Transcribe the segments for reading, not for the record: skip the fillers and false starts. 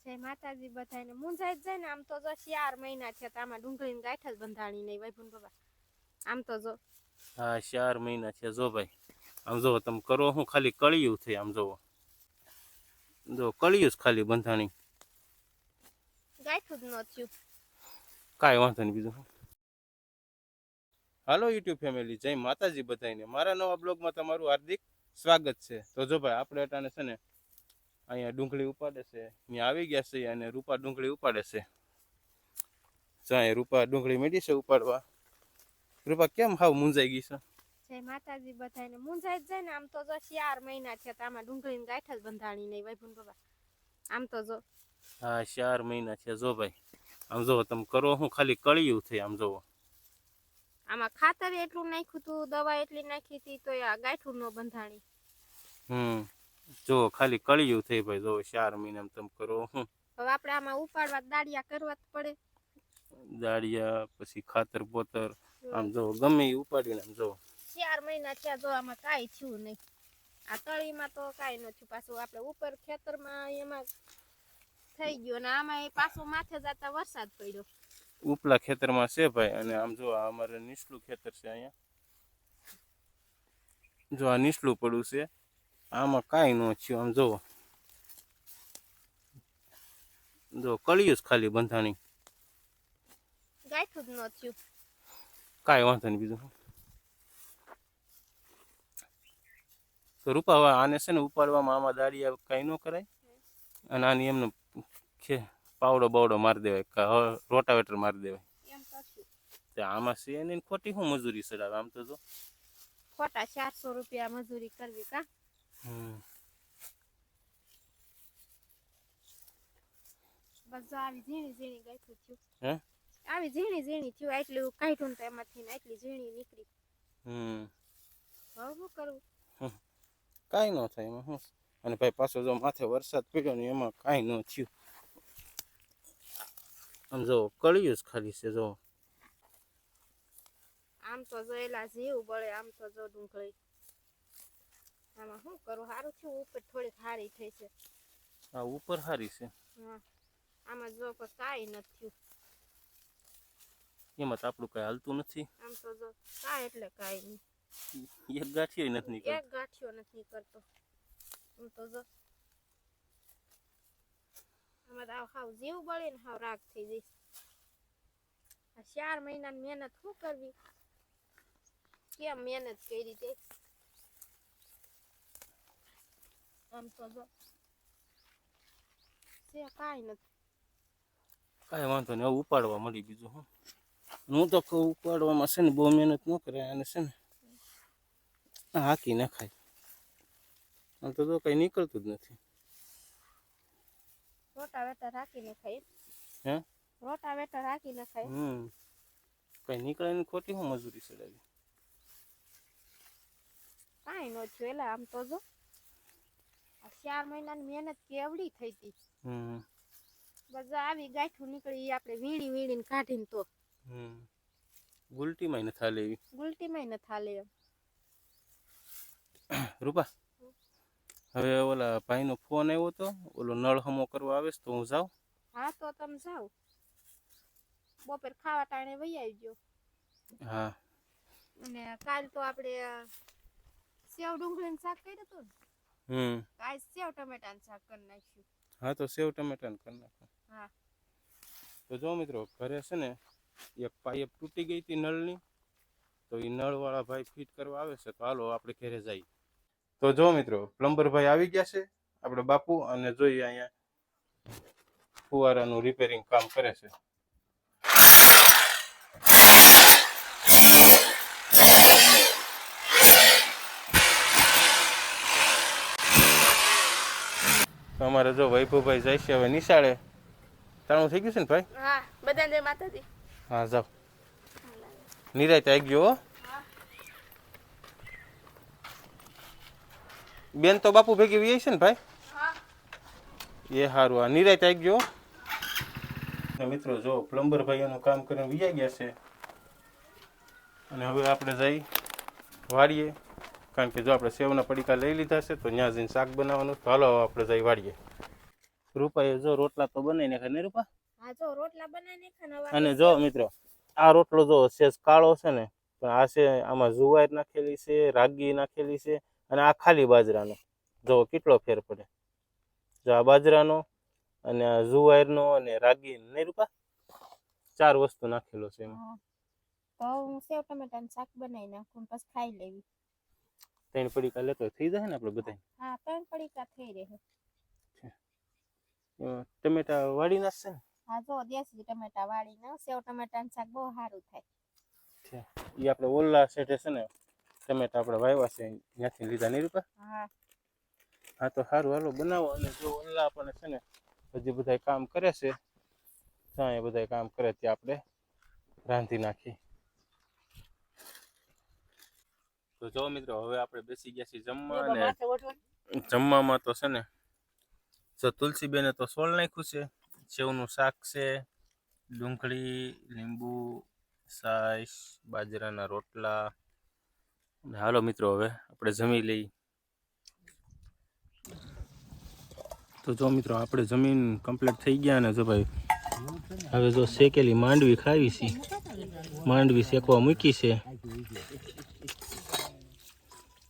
જય માતાજી બધાને મુંજાઈ જ જાય ને આમ તો જો 4 મહિના છે તો આમાં ડુંગળીની ગાંઠ જ બંધાણી નહીં વૈભુન બાબા આમ તો જો હા 4 મહિના છે જો ભાઈ આમ જો તમે કરો હું ખાલી કળિયું થઈ આમ જોવો જો કળિયું જ ખાલી બંધાણી ગાંઠું જ ન થયું કાંઈ વાંધો નહીં બીજું હાલો યુટ્યુબ ફેમિલી જય માતાજી બધાને મારા નવા બ્લોગમાં તમારું હાર્દિક સ્વાગત છે તો જો ભાઈ આપણે અટાણે છે ને અહીંયા ડુંગળી ઉપાડે છે અહીંયા આવી ગયા છે અને રૂપા ડુંગળી ઉપાડે છે જાય રૂપા ડુંગળી મેડી છે ઉપાડવા રૂપા કેમ હાવ મુંજાઈ ગઈ છે જય માતાજી બધાને મુંજાઈ જ જાય ને આમ તો જો 4 મહિના છે તો આમાં ડુંગળીની ગાંઠ જ બંધાણી નહીં વૈભુન બાબા આમ તો જો હા 4 મહિના છે જો ભાઈ આમ જો તમે કરો હું ખાલી કળિયું થઈ આમ જોવો આમાં ખાતર એટલું નાખ્યું તું દવા એટલી નાખી હતી તો આ ગાંઠું ન બંધાણી જો ખાલી કળિયું થઈ ભાઈ જો 4 મહિના તમે કરો હું હવે આપણે આમાં ઉપાડવા દાડિયા કરવા જ પડે દાડિયા પછી ખાતર પોતર આમ જો ગમે એ ઉપાડીને આમ જો 4 મહિના થયા જો આમાં કાંઈ થયું નહીં આ તળીમાં તો કાંઈ ન થયું પાછું આપણે ઉપર ખેતરમાં એમાં થઈ ગયો ને આમાં પાછું માથે જતા વરસાદ પડ્યો ઉપલા ખેતરમાં છે ભાઈ અને આમ જો આ અમારે નીચલું ખેતર છે અહીંયા જો આ નીચલું પડ્યું છે આમાં કાંઈ ન થયું આમ જોવો જો કળિયું જ ખાલી બંધાણી ગાંઠું જ ન થયું કાંઈ વાંધો નહીં બીજું તો રૂપા આને છે ને ઉપાડવામાં આમાં દાડિયા કાંઈ ન કરાય અને આની એમને પાવડો બાવડો મારી દેવાય રોટાવેટર મારી દેવાય એમ કરશું તે આમાં છે એની ખોટી શું મજૂરી ચડાવે આમ તો જો ખોટા 400 રૂપિયા મજૂરી કરવી કા બસ આવી ઝીણી ઝીણી ગાંઠું થયું હે આવી ઝીણી ઝીણી થયું એટલું કાઢ્યું તો એમાંથી ને એટલી ઝીણી નીકળી હવે શું કરવું કાંઈ ન થાય એમાં શું અને ભાઈ પાછો જો માથે વરસાદ પડ્યો ને એમાં કાંઈ ન થયું આમ જો કળિયું જ ખાલી છે જો આમ તો જોયેલા જીવ બળે આમ તો જો ડુંગળી આમાં શું કરું સારું થયું ઉપર થોડીક હારી થઈ છે આ ઉપર હારી છે હા આમાં જો પણ કાંઈ નથી થયું એમાં તો આપણું કાંઈ હાલતું નથી આમ તો જો કાંઈ એટલે કાંઈ નહીં એક ગાંઠિયો નથી નીકળતો એક ગાંઠિયો નથી કરતો આમ તો જો આમાં તો હાવ જીવ બળે ને હાવ રાગ થઈ જઈશ આ 4 મહિનાની મહેનત શું કરવી કેમ મહેનત કરી તે આમ તો જો છે કાંઈ નથી કાંઈ વાંધો નહીં હવે ઉપાડવા મળી બીજું હું તો કહું ઉપાડવામાં છે ને બહુ મહેનત ન કરે અને છે ને હાકી નખાય આમ તો કંઈ નીકળતું જ નથી રોટાવેટર રાખીને ખાય હે રોટાવેટર રાખીને ખાય કંઈ નીકળે ને ખોટી હું મજૂરી ચડાવી કાંઈ ન થયું એટલે આમ તો જો આ 4 મહિનાની મહેનત કેવડી થઈ હતી બધા આવી ગાંઠું નીકળી આપણે વીણી વીણીને કાઢીને તો ગુલટીમાં નથી હાલે એવી ગુલટીમાં ન થાલે એમ રૂપા હવે ઓલા ભાઈનો ફોન આવ્યો તો ઓલો નળ હમો કરવા આવે તો હું જાઉં હા તો તમે જાઓ બપોર ખાવા ટાણે વહી આવજો હા અને કાલ તો આપણે સેવ ડુંગળીનું શાક કર્યું હતું ને આજ સેવ ટમેટાનું શાક કરી નાખ્યું હા તો સેવ ટમેટાનું કરી નાખો હા તો જો મિત્રો ઘરે છે ને એક પાઇપ તૂટી ગઈ હતી નળની તો એ નળવાળા ભાઈ ફિટ કરવા આવે છે તો હાલો આપણે ઘરે જઈએ તો જો મિત્રો પ્લમ્બર ભાઈ આવી ગયા છે આપણે બાપુ અને જોઈએ અહીંયા ફુવારાનું રિપેરિંગ કામ કરે છે તો અમારે જો વૈભવભાઈ જાય છે હવે નિશાળે તાણું થઈ ગયું છે ને ભાઈ હા બધાને જય માતાજી હા જાઓ નિરાયત આવી ગયો હો બેન તો બાપુ ભેગી વી છે ને ભાઈ એ સારું આ નિરાયત આવી ગયો મિત્રો જો પ્લમ્બર ભાઈ એનું કામ કરીને વી ગયા છે અને હવે આપણે જઈ વાડીએ કારણ કે જો આપણે સેવના પડીકા લઈ લીધા છે તો ત્યાં જઈને શાક બનાવવાનું તો હાલો આપણે જઈ વાડીએ રૂપાએ જો રોટલા તો બનાવી નાખ્યા ને રૂપા. હા જો રોટલા બનાવીને ખાના અને જો મિત્રો આ રોટલો જો સેજ કાળો છે ને, પણ આ છે આમાં જુવાર નાખેલી છે, રાગી નાખેલી છે, અને આ ખાલી બાજરાનો. જો કેટલો ફેર પડે. જો આ બાજરાનો અને આ જુવારનો અને રાગી ને રૂપા 4 વસ્તુ નાખેલો છે એમાં. તો હું સેવ ટમેટાનું શાક બનાવી નાખું પછી ખાઈ લેવી. 3 પડીકા લેતો થઈ જાય ને આપણે બધા. હા 3 પડીકા થઈ રહે. ટમેટા વાળી નાખશે ને. હા જો દેશી ટમેટા વાળીને સેવ ટમેટાનું શાક બહુ સારું થાય. એ આપણે ઓલા સેટે છે ને ટમેટા આપણે વાવ્યા છે ત્યાંથી લીધા નહીં રૂપા. હા તો સારું હાલો બનાવો. અને જો ઓલા આપણને છે ને હજી બધા કામ કરે છે, ત્યાં એ બધા કામ કરે ત્યાં આપણે રાંધી નાખી. તો જો મિત્રો હવે આપણે બેસી ગયા છીએ જમવા. અને જમવામાં તો છે ને જો તુલસીબેને તો સોળ નાખ્યું છે, સેવનું શાક છે, ડુંગળી, લીંબુ, છાશ, બાજરાના રોટલા. હાલો મિત્રો હવે આપણે જમી લઈ. તો જો મિત્રો આપણે જમીન કમ્પ્લીટ થઈ ગયા. ને જો ભાઈ હવે જો શેકેલી માંડવી ખાવી છે, માંડવી શેકવા મૂકી છે.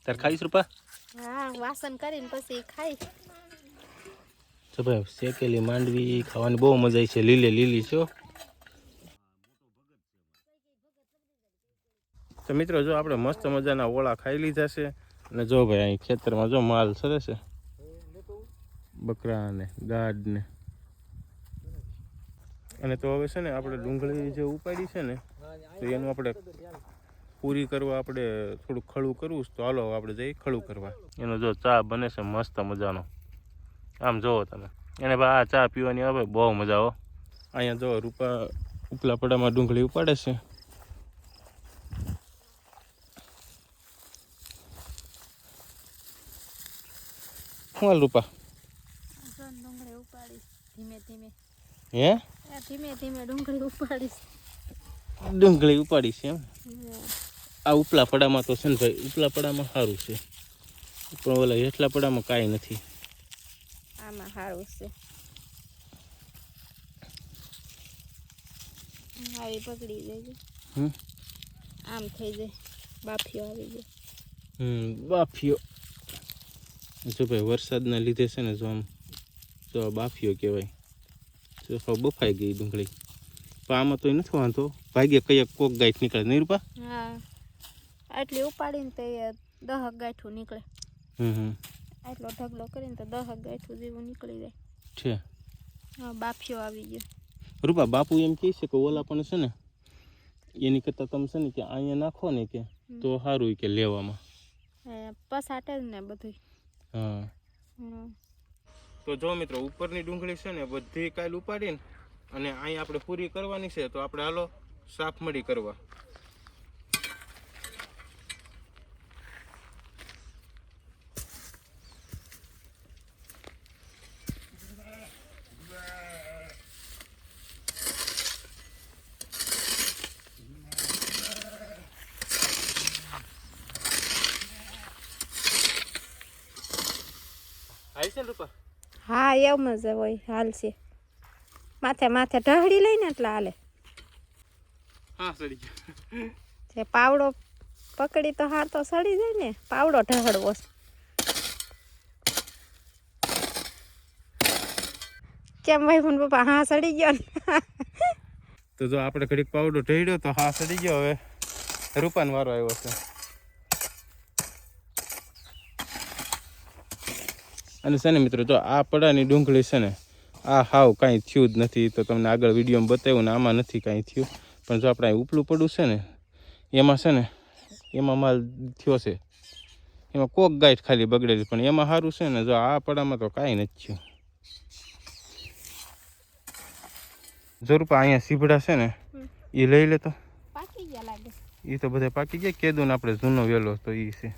તાર ખાઈશ રૂપા? હા વાસણ કરીને પછી ખાઈ. તો ભાઈ શેકેલી માંડવી ખાવાની બહુ મજા આવી છે, લીલી છો. તો મિત્રો જો આપણે મસ્ત મજાના ઓળા ખાઈ લીધા છે. અને જો ભાઈ અહીં ખેતરમાં જો માલ સરસ છે, બકરા ને ગાઢ ને. અને તો હવે છે ને આપણે ડુંગળી જે ઉપાડી છે ને તો એનું આપણે પૂરી કરવા આપણે થોડું ખળું કરવું. તો હાલો આપણે જઈ ખળું કરવા. એનો જો ચા બને છે મસ્ત મજાનો, આમ જોવો તમે. એને ભાઈ આ ચા પીવાની હવે બહુ મજા આવો. અહીંયા જો રૂપા ઉપલા પડામાં ડુંગળી ઉપાડે છે. શું રૂપા? ડુંગળી ઉપાડીશ ધીમે ધીમે. હે ધીમે ધીમે ડુંગળી ઉપાડીશ. ડુંગળી ઉપાડી છે એમ. આ ઉપલા પડામાં તો છે ને ભાઈ, ઉપલા પડામાં સારું છે, પણ ઓલા હેઠલા પડામાં કાંઈ નથી. આમાં સારું છે. આવી પકડી જાય, આમ થઈ જાય, બાફીઓ આવી જાય. બાફીઓ જો ભાઈ વરસાદના લીધે છે ને જો આમ જો બાફીઓ કહેવાય. જો બફાઈ ગઈ ડુંગળી. પણ આમાં તો એ નથી વાંધો, ભાગ્ય કયા કોક ગાંઠ નીકળે નહીં રૂપા? હા આટલી ઉપાડીને તો 10 ગાંઠું નીકળે. આટલો ઢગલો કરીને તો 10 ગાંઠું જેવું નીકળી જાય છે. હા બાફીઓ આવી ગયો. રૂપા બાપુ એમ કહે છે કે ઓલા પણ છે ને એની કરતાં તમે છે ને કે અહીંયા નાખો ને કે તો સારું કે લેવામાં પસાટે જ ને બધું. હા તો જો મિત્રો ઉપરની ડુંગળી છે ને બધી કાલ ઉપાડીને અને અહીં આપણે પૂરી કરવાની છે. તો આપણે હાલો સાફ મળી કરવા. હા એમ જ હોય, હાલશે. માથે માથે ઢહડી લઈને એટલે હાલે. હા સડી ગયો. જે પાવડો પકડી તો હાર તો સડી જાય ને, પાવડો ઢહડવો. કેમ ભાઈ ફોન પપ્પા? હા સડી ગયો ને. તો જો આપણે ઘડીક પાવડો ઢળ્યો તો હા સડી ગયો. હવે રૂપાનો વારો આવ્યો છે. અને છે ને મિત્રો જો આ પડાની ડુંગળી છે ને આ હાવ કાંઈ થયું જ નથી. તો તમને આગળ વિડીયોમાં બતાવ્યું ને આમાં નથી કાંઈ થયું. પણ જો આપણે ઉપલું પડું છે ને એમાં છે ને એમાં માલ થયો છે. એમાં કોક ગાંઠ ખાલી બગડેલી, પણ એમાં સારું છે ને જો આ પડામાં તો કાંઈ નથી થયું. જરૂર અહીંયા સીભડા છે ને એ લઈ લે તો પાકી ગયા લાગે. એ તો બધા પાકી ગયા. કેદું ને આપણે જૂનો વેલો તો એ છે.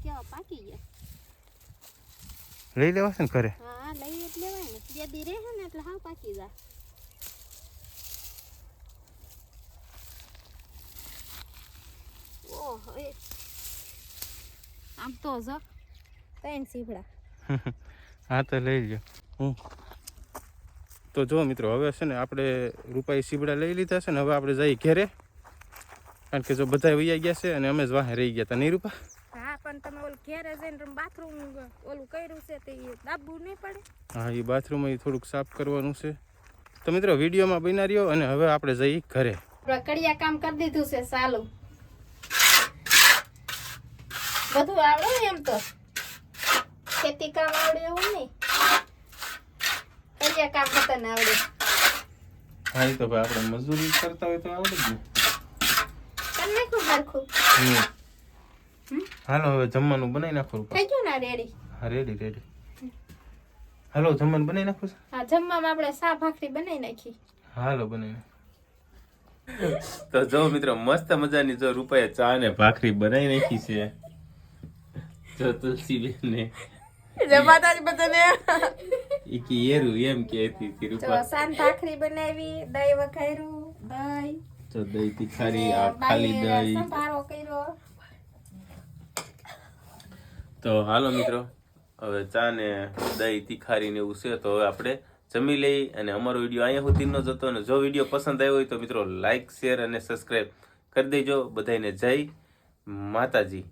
કેવા પાકી ગયા. લઈ લેવા છે ને ઘરે? હા લઈ જ લેવાય ને, 2 દી રહે ને એટલે હાવ પાકી જાય. ઓહો આમ તો જો 3 સીભડા. હા તો લઈ લ્યો. તો જો મિત્રો હવે છે ને આપણે રૂપાઈ સીબડા લઈ લીધા છે ને હવે આપણે જઈએ ઘેરે, કારણ કે જો બધા વૈયા ગયા છે અને અમે જ વાહે રહી ગયા હતા નહીં રૂપા? હા પણ તમે ઓલું ઘેરે જઈને બાથરૂમ ઓલું કર્યું છે તે દાબવું નહીં પડે? હા એ બાથરૂમ થોડુંક સાફ કરવાનું છે. તો મિત્રો વિડીયોમાં બના રહ્યો અને હવે આપણે જઈએ ઘરે. આપણે કડિયા કામ કરી દીધું છે ચાલુ. બધું આવડે ને એમ તો, ખેતી કામ આવડે એવું નહીં, કડિયા કામ કરતા ને આવડે. હા એ તો ભાઈ આપણે મજૂરી કરતા હોય તો આવડે જ ને. કરી નાખું સરખું. હાલો હવે જમવાનું બનાવી નાખો. થઈ ગયું ને રેડી? હા રેડી રેડી. હાલો જમવાનું બનાવી નાખો. હા જમવામાં આપણે શાક ભાખરી બનાવી નાખી. હાલો બનાવી. તો જો મિત્રો મસ્ત મજાની જો રૂપાએ ચા ને ભાખરી બનાવી નાખી છે. જો તુલસીબેન ને જમાદારી બધાને ઈકી એરું એમ કહેતી હતી રૂપા. જો સાન ભાખરી બનાવી, દહીં વઘાર્યું, દહીં તો દહીં તીખારી, આ ખાલી દહીં. સંભારો કર્યો. તો હાલો મિત્રો હવે ચા ને દહીં તીખારી ને એવું છે તો હવે આપણે જમી લઈ અને અમારો વિડીયો અહીંયા સુધીનો જ હતો. અને જો વિડીયો પસંદ આવ્યો હોય તો મિત્રો લાઈક, શેર અને સબસ્ક્રાઈબ કરી દેજો. બધાને જય માતાજી.